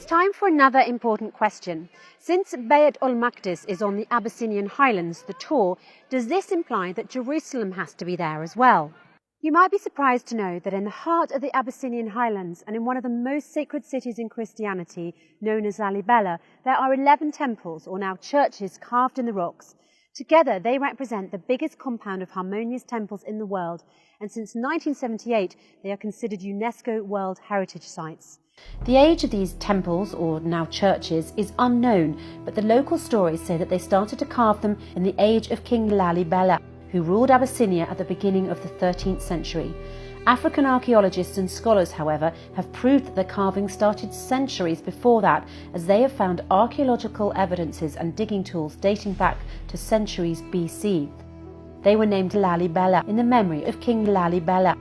time for another important question. Since Bayt al-Maqdis is on the Abyssinian highlands, the tour, does this imply that Jerusalem has to be there as well? You might be surprised to know that in the heart of the Abyssinian highlands and in one of the most sacred cities in Christianity, known as Lalibela, there are 11 temples, or now churches, carved in the rocks. Together, they represent the biggest compound of harmonious temples in the world, and since 1978, they are considered UNESCO World Heritage Sites. The age of these temples, or now churches, is unknown, but the local stories say that they started to carve them in the age of King Lalibela, who ruled Abyssinia at the beginning of the 13th century. African archaeologists and scholars, however, have proved that the carving started centuries before that, as they have found archaeological evidences and digging tools dating back to centuries BC. They were named Lalibela in the memory of King Lalibela.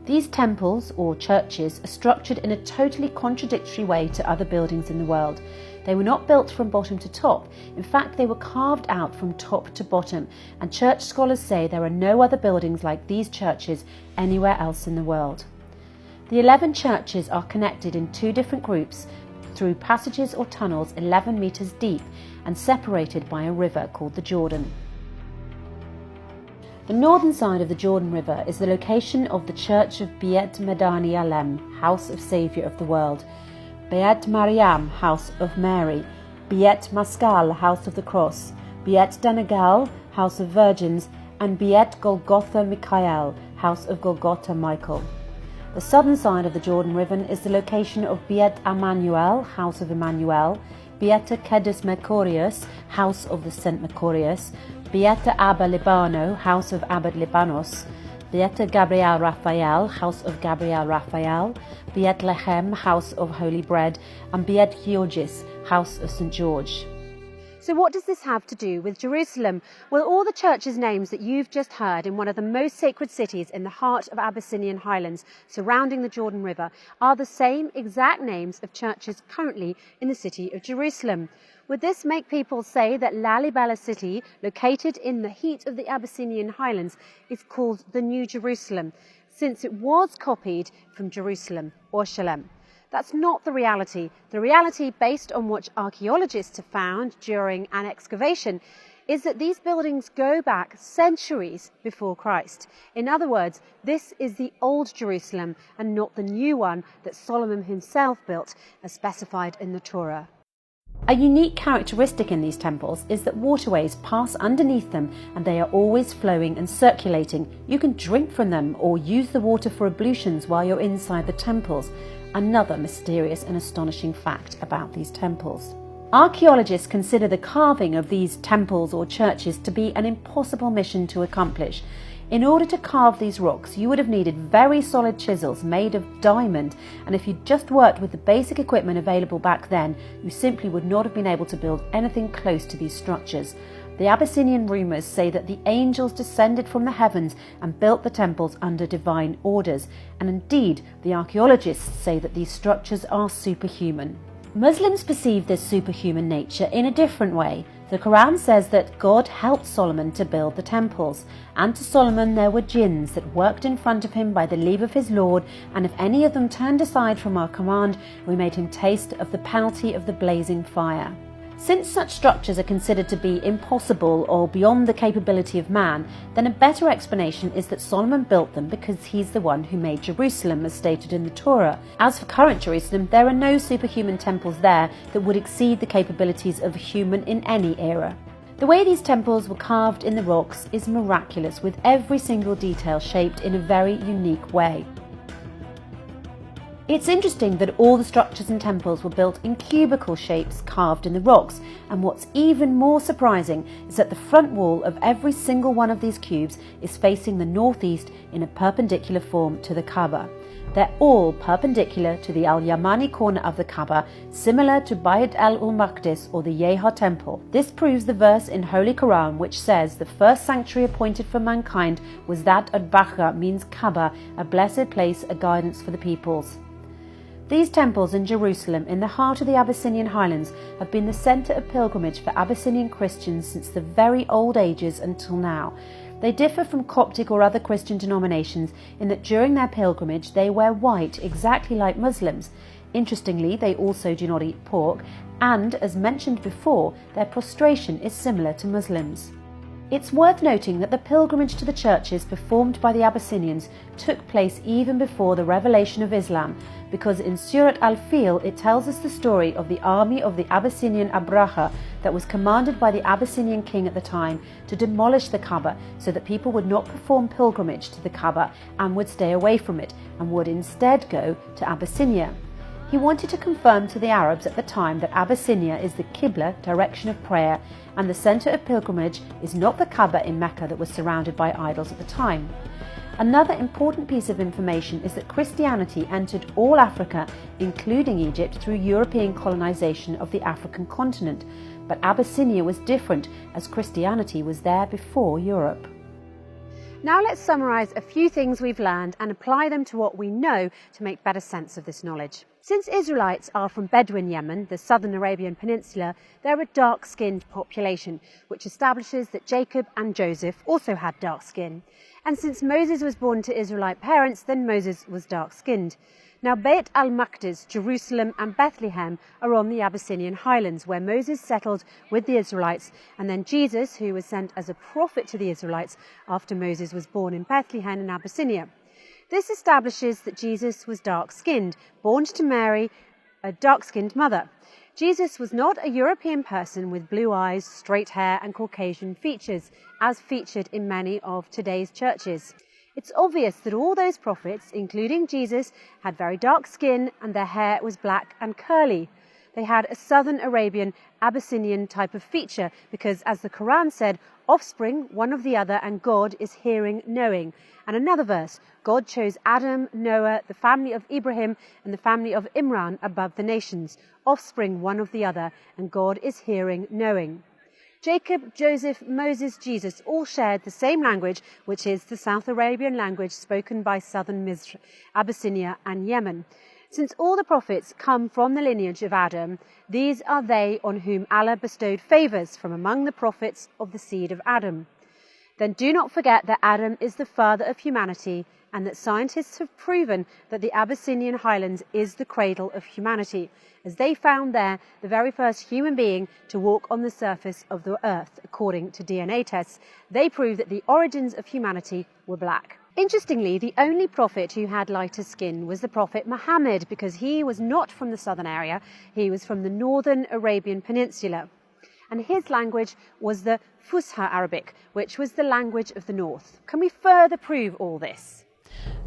These temples, or churches, are structured in a totally contradictory way to other buildings in the world. They were not built from bottom to top. In fact, they were carved out from top to bottom, and church scholars say there are no other buildings like these churches anywhere else in the world. The 11 churches are connected in two different groups through passages or tunnels 11 meters deep and separated by a river called the Jordan. The northern side of the Jordan River is the location of the Church of Beit Medani Alem, House of Saviour of the World, Beit Mariam, House of Mary, Beit Maskal, House of the Cross, Beit Danagal, House of Virgins, and Beit Golgotha Michael, House of Golgotha Michael. The southern side of the Jordan River is the location of Beit Emmanuel, House of Emmanuel, Beit Kedus Mercurius, House of the Saint Mercurius, Beit Abba Libano, House of Abba Libanos, Beit Gabriel Raphael, House of Gabriel Raphael, Beit Lechem, House of Holy Bread, and Beit Georgis, House of St. George. So what does this have to do with Jerusalem? Well, all the churches' names that you've just heard in one of the most sacred cities in the heart of Abyssinian highlands surrounding the Jordan River are the same exact names of churches currently in the city of Jerusalem. Would this make people say that Lalibela city, located in the heat of the Abyssinian highlands, is called the New Jerusalem, since it was copied from Jerusalem, Orshalem? That's not the reality. The reality, based on what archaeologists have found during an excavation, is that these buildings go back centuries before Christ. In other words, this is the old Jerusalem and not the new one that Solomon himself built, as specified in the Torah. A unique characteristic in these temples is that waterways pass underneath them and they are always flowing and circulating. You can drink from them or use the water for ablutions while you're inside the temples. Another mysterious and astonishing fact about these temples. Archaeologists consider the carving of these temples or churches to be an impossible mission to accomplish. In order to carve these rocks, you would have needed very solid chisels made of diamond, and if you'd just worked with the basic equipment available back then, you simply would not have been able to build anything close to these structures. The Abyssinian rumours say that the angels descended from the heavens and built the temples under divine orders, and indeed the archaeologists say that these structures are superhuman. Muslims perceive this superhuman nature in a different way. The Quran says that God helped Solomon to build the temples, and to Solomon there were jinns that worked in front of him by the leave of his Lord, and if any of them turned aside from our command, we made him taste of the penalty of the blazing fire. Since such structures are considered to be impossible or beyond the capability of man, then a better explanation is that Solomon built them because he's the one who made Jerusalem, as stated in the Torah. As for current Jerusalem, there are no superhuman temples there that would exceed the capabilities of a human in any era. The way these temples were carved in the rocks is miraculous, with every single detail shaped in a very unique way. It's interesting that all the structures and temples were built in cubical shapes carved in the rocks, and what's even more surprising is that the front wall of every single one of these cubes is facing the northeast in a perpendicular form to the Kaaba. They're all perpendicular to the Al-Yamani corner of the Kaaba, similar to Bayt al-Maqdis or the Yeha temple. This proves the verse in Holy Quran which says the first sanctuary appointed for mankind was that at Bakra, means Kaaba, a blessed place, a guidance for the peoples. These temples in Jerusalem, in the heart of the Abyssinian highlands, have been the centre of pilgrimage for Abyssinian Christians since the very old ages until now. They differ from Coptic or other Christian denominations in that during their pilgrimage they wear white, exactly like Muslims. Interestingly, they also do not eat pork, and, as mentioned before, their prostration is similar to Muslims. It's worth noting that the pilgrimage to the churches performed by the Abyssinians took place even before the revelation of Islam, because in Surat al-Fil it tells us the story of the army of the Abyssinian Abraha that was commanded by the Abyssinian king at the time to demolish the Kaaba so that people would not perform pilgrimage to the Kaaba and would stay away from it and would instead go to Abyssinia. He wanted to confirm to the Arabs at the time that Abyssinia is the Qibla, direction of prayer, and the centre of pilgrimage is not the Kaaba in Mecca that was surrounded by idols at the time. Another important piece of information is that Christianity entered all Africa, including Egypt, through European colonization of the African continent, but Abyssinia was different as Christianity was there before Europe. Now let's summarise a few things we've learned and apply them to what we know to make better sense of this knowledge. Since Israelites are from Bedouin Yemen, the southern Arabian Peninsula, they're a dark-skinned population, which establishes that Jacob and Joseph also had dark skin. And since Moses was born to Israelite parents, then Moses was dark-skinned. Now Beit al-Maqdis, Jerusalem and Bethlehem are on the Abyssinian highlands where Moses settled with the Israelites, and then Jesus, who was sent as a prophet to the Israelites after Moses was born in Bethlehem in Abyssinia. This establishes that Jesus was dark-skinned, born to Mary, a dark-skinned mother. Jesus was not a European person with blue eyes, straight hair and Caucasian features, as featured in many of today's churches. It's obvious that all those prophets, including Jesus, had very dark skin and their hair was black and curly. They had a southern Arabian, Abyssinian type of feature because, as the Quran said, offspring one of the other and God is hearing, knowing. And another verse, God chose Adam, Noah, the family of Ibrahim and the family of Imran above the nations, offspring one of the other, and God is hearing, knowing. Jacob, Joseph, Moses, Jesus all shared the same language, which is the South Arabian language spoken by southern Misr, Abyssinia and Yemen. Since all the prophets come from the lineage of Adam, these are they on whom Allah bestowed favours from among the prophets of the seed of Adam. Then do not forget that Adam is the father of humanity and that scientists have proven that the Abyssinian highlands is the cradle of humanity, as they found there the very first human being to walk on the surface of the earth. According to DNA tests, they prove that the origins of humanity were black. Interestingly, the only prophet who had lighter skin was the prophet Muhammad, because he was not from the southern area, he was from the northern Arabian Peninsula. And his language was the Fusha Arabic, which was the language of the north. Can we further prove all this?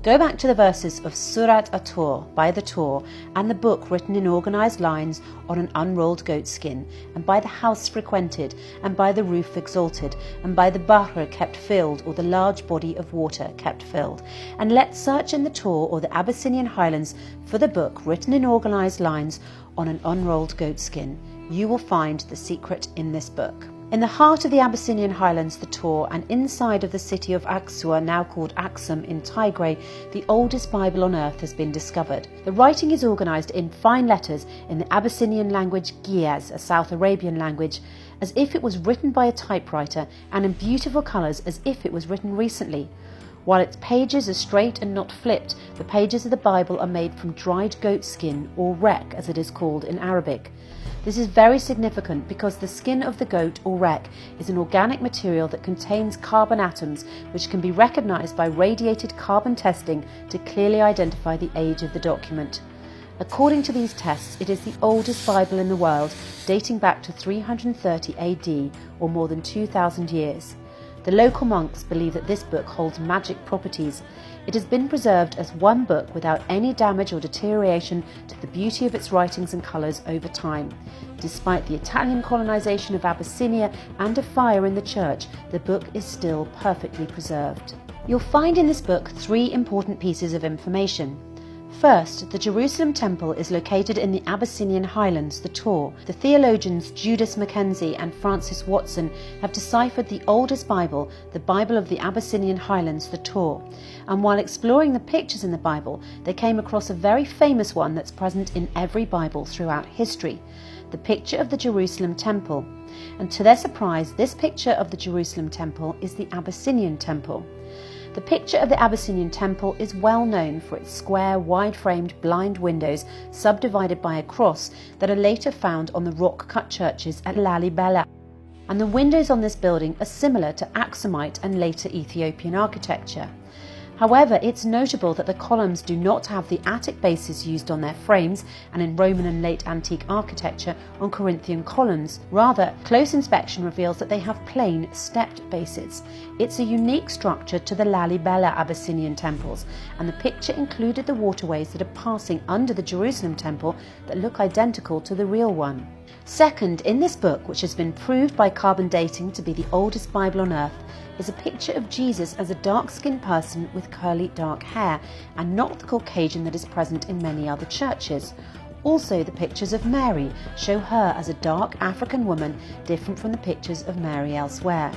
Go back to the verses of Surat at-Tur, by the Tur, and the book written in organised lines on an unrolled goat skin, and by the house frequented, and by the roof exalted, and by the Bahr kept filled, or the large body of water kept filled. And let's search in the Tur or the Abyssinian highlands for the book written in organised lines on an unrolled goat skin. You will find the secret in this book. In the heart of the Abyssinian highlands, the Tur, and inside of the city of Aksua, now called Aksum in Tigray, the oldest Bible on earth has been discovered. The writing is organised in fine letters in the Abyssinian language Giaz, a South Arabian language, as if it was written by a typewriter, and in beautiful colours as if it was written recently. While its pages are straight and not flipped, the pages of the Bible are made from dried goat skin, or rek as it is called in Arabic. This is very significant because the skin of the goat, or rek, is an organic material that contains carbon atoms which can be recognised by radiated carbon testing to clearly identify the age of the document. According to these tests, it is the oldest Bible in the world, dating back to 330 AD, or more than 2,000 years. The local monks believe that this book holds magic properties. It has been preserved as one book without any damage or deterioration to the beauty of its writings and colours over time. Despite the Italian colonisation of Abyssinia and a fire in the church, the book is still perfectly preserved. You'll find in this book 3 important pieces of information. First, the Jerusalem Temple is located in the Abyssinian highlands, the Tur. The theologians Judas Mackenzie and Francis Watson have deciphered the oldest Bible, the Bible of the Abyssinian highlands, the Tur. And while exploring the pictures in the Bible, they came across a very famous one that's present in every Bible throughout history, the picture of the Jerusalem Temple. And to their surprise, this picture of the Jerusalem Temple is the Abyssinian Temple. The picture of the Abyssinian temple is well known for its square, wide-framed blind windows subdivided by a cross that are later found on the rock-cut churches at Lalibela. And the windows on this building are similar to Aksumite and later Ethiopian architecture. However, it's notable that the columns do not have the Attic bases used on their frames and in Roman and late antique architecture on Corinthian columns. Rather, close inspection reveals that they have plain, stepped bases. It's a unique structure to the Lalibela Abyssinian temples, and the picture included the waterways that are passing under the Jerusalem temple that look identical to the real one. Second, in this book, which has been proved by carbon dating to be the oldest Bible on earth, is a picture of Jesus as a dark-skinned person with curly dark hair, and not the Caucasian that is present in many other churches. Also, the pictures of Mary show her as a dark African woman, different from the pictures of Mary elsewhere.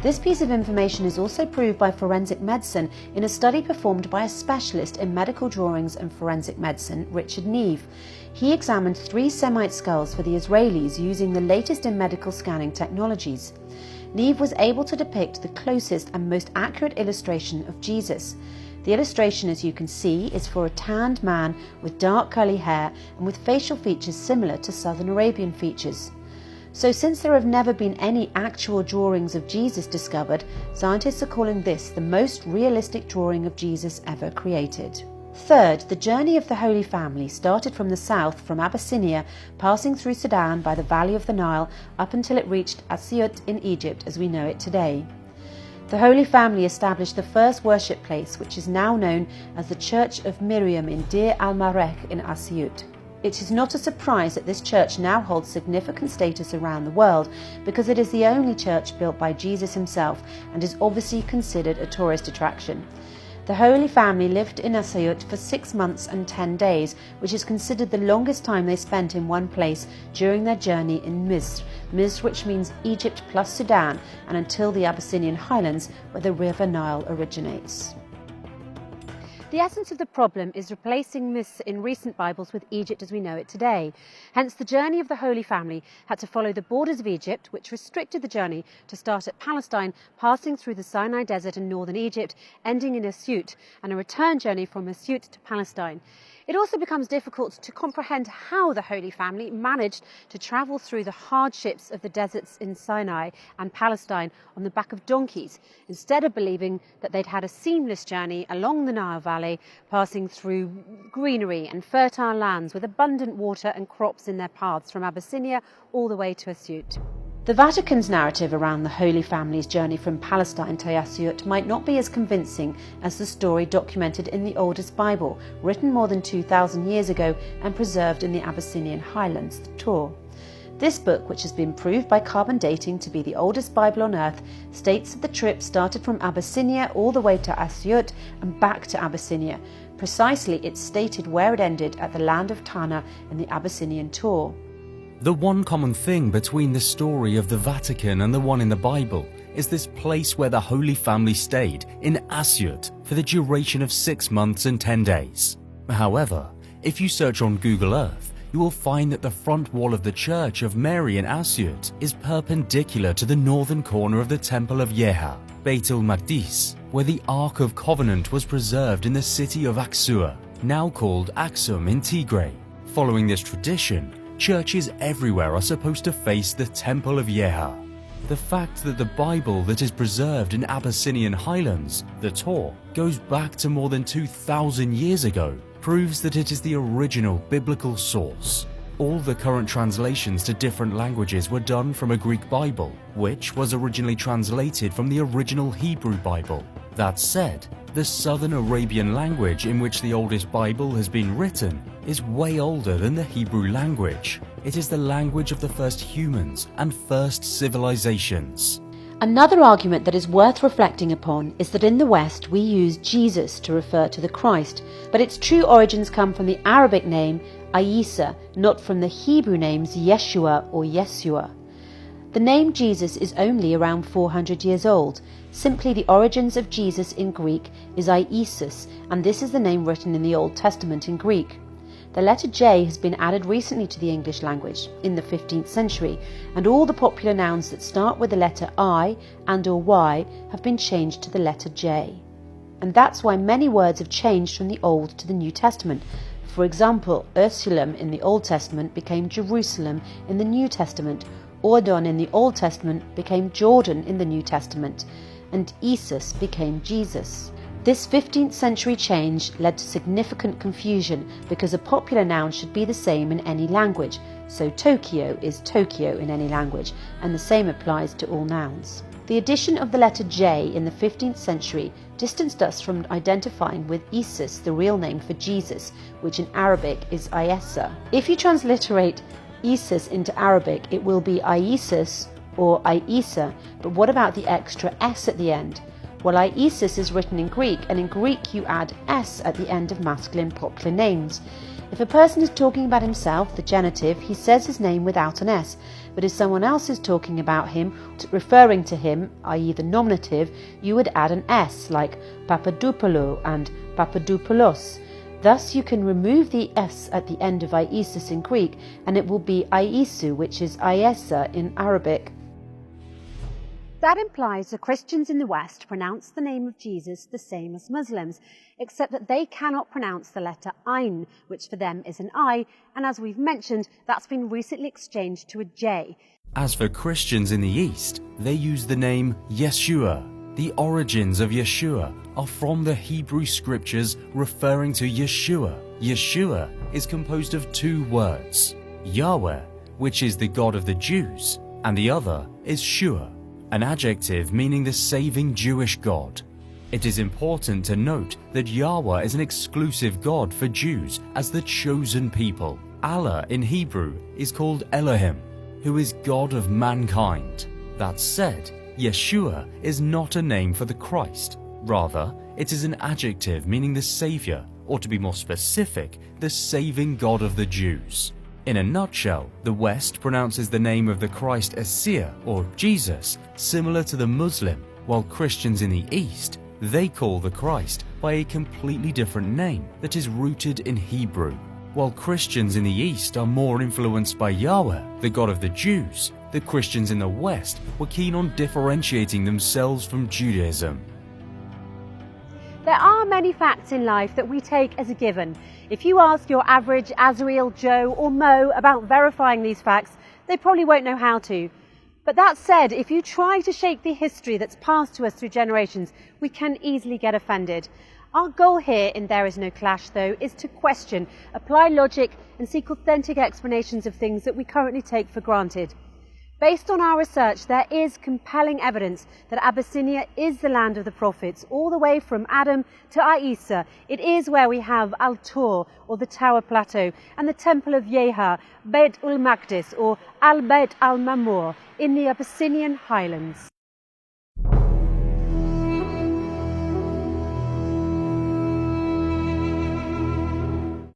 This piece of information is also proved by forensic medicine in a study performed by a specialist in medical drawings and forensic medicine, Richard Neve. He examined 3 Semite skulls for the Israelis using the latest in medical scanning technologies. Neve was able to depict the closest and most accurate illustration of Jesus. The illustration, as you can see, is for a tanned man with dark curly hair and with facial features similar to Southern Arabian features. So since there have never been any actual drawings of Jesus discovered, scientists are calling this the most realistic drawing of Jesus ever created. Third, the journey of the Holy Family started from the south, from Abyssinia, passing through Sudan by the valley of the Nile up until it reached Asyut in Egypt as we know it today. The Holy Family established the first worship place, which is now known as the Church of Miriam in Deir al-Marech in Asyut. It is not a surprise that this church now holds significant status around the world, because it is the only church built by Jesus himself and is obviously considered a tourist attraction. The Holy Family lived in Asyut for 6 months and 10 days, which is considered the longest time they spent in one place during their journey in Misr, which means Egypt plus Sudan, and until the Abyssinian highlands where the river Nile originates. The essence of the problem is replacing Misr in recent Bibles with Egypt as we know it today. Hence, the journey of the Holy Family had to follow the borders of Egypt, which restricted the journey to start at Palestine, passing through the Sinai Desert in northern Egypt, ending in Asyut, and a return journey from Asyut to Palestine. It also becomes difficult to comprehend how the Holy Family managed to travel through the hardships of the deserts in Sinai and Palestine on the back of donkeys, instead of believing that they'd had a seamless journey along the Nile Valley, passing through greenery and fertile lands with abundant water and crops in their paths from Abyssinia all the way to Asyut. The Vatican's narrative around the Holy Family's journey from Palestine to Asyut might not be as convincing as the story documented in the oldest Bible, written more than 2,000 years ago and preserved in the Abyssinian highlands, the Torah. This book, which has been proved by carbon dating to be the oldest Bible on earth, states that the trip started from Abyssinia all the way to Asyut and back to Abyssinia. Precisely, it's stated where it ended at the land of Tana in the Abyssinian Torah. The one common thing between the story of the Vatican and the one in the Bible is this place where the Holy Family stayed, in Asyut, for the duration of 6 months and 10 days. However, if you search on Google Earth, you will find that the front wall of the Church of Mary in Asyut is perpendicular to the northern corner of the Temple of Yeha, Beit el-Maqdis, where the Ark of Covenant was preserved in the city of Aksua, now called Aksum in Tigray. Following this tradition, churches everywhere are supposed to face the Temple of Yeha. The fact that the Bible that is preserved in Abyssinian highlands, the Torah, goes back to more than 2,000 years ago proves that it is the original biblical source. All the current translations to different languages were done from a Greek Bible, which was originally translated from the original Hebrew Bible. That said, the Southern Arabian language in which the oldest Bible has been written is way older than the Hebrew language. It is the language of the first humans and first civilizations. Another argument that is worth reflecting upon is that in the West we use Jesus to refer to the Christ, but its true origins come from the Arabic name Isa, not from the Hebrew names Yeshua or Yesua. The name Jesus is only around 400 years old. Simply, the origins of Jesus in Greek is Iesous, and this is the name written in the Old Testament in Greek. The letter J has been added recently to the English language, in the 15th century, and all the popular nouns that start with the letter I and or Y have been changed to the letter J. And that's why many words have changed from the Old to the New Testament. For example, Oorschelem in the Old Testament became Jerusalem in the New Testament, Ordon in the Old Testament became Jordan in the New Testament, and Jesus became Jesus. This 15th century change led to significant confusion because a popular noun should be the same in any language, so Tokyo is Tokyo in any language, and the same applies to all nouns. The addition of the letter J in the 15th century distanced us from identifying with Isus, the real name for Jesus, which in Arabic is Ayesa. If you transliterate Isus into Arabic, it will be Isus or Isa, but what about the extra S at the end? Well, Isis is written in Greek, and in Greek you add S at the end of masculine popular names. If a person is talking about himself, the genitive, he says his name without an S, but if someone else is talking about him, referring to him, i.e. the nominative, you would add an S, like Papadopoulou and Papadopoulos. Thus you can remove the S at the end of Isis in Greek, and it will be Isu, which is Ayesa in Arabic. That implies that Christians in the West pronounce the name of Jesus the same as Muslims, except that they cannot pronounce the letter Ain, which for them is an I, and as we've mentioned, that's been recently exchanged to a J. As for Christians in the East, they use the name Yeshua. The origins of Yeshua are from the Hebrew scriptures referring to Yeshua. Yeshua is composed of two words, Yahweh, which is the God of the Jews, and the other is Shua, an adjective meaning the saving Jewish God. It is important to note that Yahweh is an exclusive God for Jews as the chosen people. Allah in Hebrew is called Elohim, who is God of mankind. That said, Yeshua is not a name for the Christ. Rather, it is an adjective meaning the Saviour, or to be more specific, the saving God of the Jews. In a nutshell, the West pronounces the name of the Christ Messiah, or Jesus, similar to the Muslim, while Christians in the East, they call the Christ by a completely different name that is rooted in Hebrew. While Christians in the East are more influenced by Yahweh, the God of the Jews, the Christians in the West were keen on differentiating themselves from Judaism. There are many facts in life that we take as a given. If you ask your average Azrael, Joe or Mo about verifying these facts, they probably won't know how to. But that said, if you try to shake the history that's passed to us through generations, we can easily get offended. Our goal here in There Is No Clash, though, is to question, apply logic and seek authentic explanations of things that we currently take for granted. Based on our research, there is compelling evidence that Abyssinia is the land of the prophets, all the way from Adam to Isa. It is where we have Al-Tur, or the Tower Plateau, and the Temple of Yeha, Beit ul-Maqdis, or Al-Beit al-Mamur, in the Abyssinian highlands.